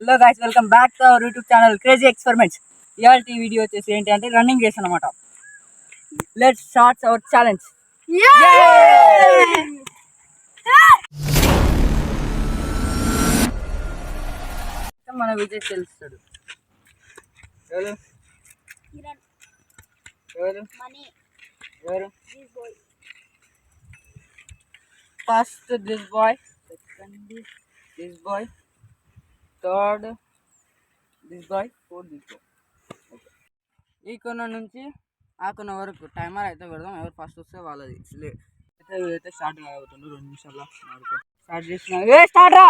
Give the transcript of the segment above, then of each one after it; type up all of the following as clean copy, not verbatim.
Hello guys, welcome back to our YouTube channel crazy experiments. ఇవాళ video వచ్చేసి ఏంటి అంటే రన్నింగ్ రేస్ అనమాట. Let's start our challenge. మన విజయ్ తెలుస్తాడు. ఎవరు ఎవరు? First this boy, second this boy, third this boy, fourth this boy. ఈ కొన నుంచి ఆ కొన వరకు టైమర్ అయితే పెడదాం. ఎవరు ఫస్ట్ వస్తే వాళ్ళది. అయితే స్టార్ట్ అవుతుంది. 2 నిమిషాల్లో స్టార్ట్ చేసిన. స్టార్ట్ రా.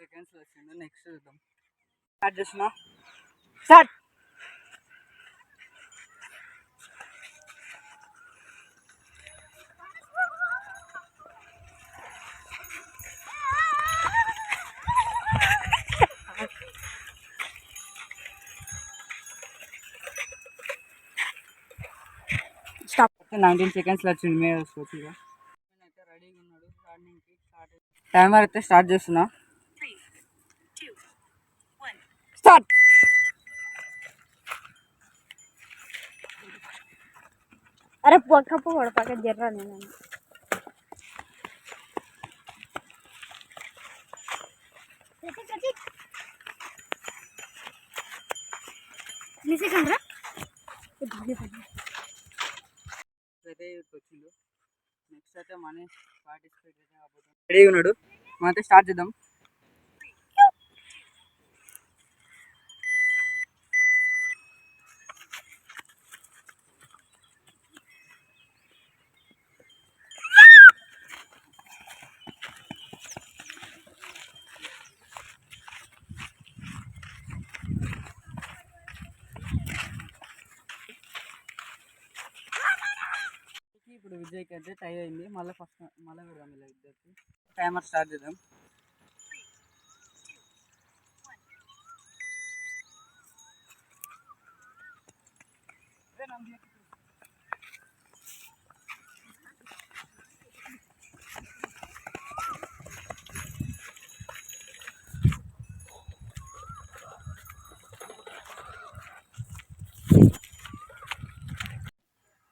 సెకండ్స్ వచ్చింది. నెక్స్ట్ చూద్దాం. స్టార్ట్ చేసిన. స్టార్ట్. స్టాప్. 19 సెకండ్స్లో వచ్చింది. మే వచ్చి అయితే రెడీగా ఉన్నాడు. రన్నింగ్కి స్టార్ట్. టైమర్ అయితే స్టార్ట్ చేస్తున్నా. స్టార్ట్. అరే పక్కపో పడపాక జర్రా నేను వచ్చిండు. నెక్స్ట్ అయితే మనీ పార్టిసిపేట్ అయితే కాబోతుంది. రెడీగా ఉన్నాడు. మనం అయితే స్టార్ట్ చేద్దాం. ఇప్పుడు విజయ్కి అయితే టై అయింది. మళ్ళీ పెడదాం ఇలా ఇద్దరికి. టైమర్ స్టార్ట్ చేద్దాం.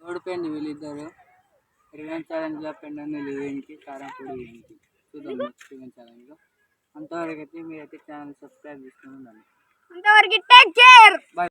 ఓడిపోయింది వీళ్ళిద్దరు. రివెంజ్ ఛాలెంజ్లో పెండని లివింగ్కి కారం పొడి వేయండి. చూద్దాం నెక్స్ట్ రివెంజ్ ఛాలెంజ్లో. అంతవరకు అయితే మీరైతే ఛానల్ సబ్స్క్రైబ్ చేసుకుని ఉండండి. అంతవరకు టేక్ కేర్. బాయ్.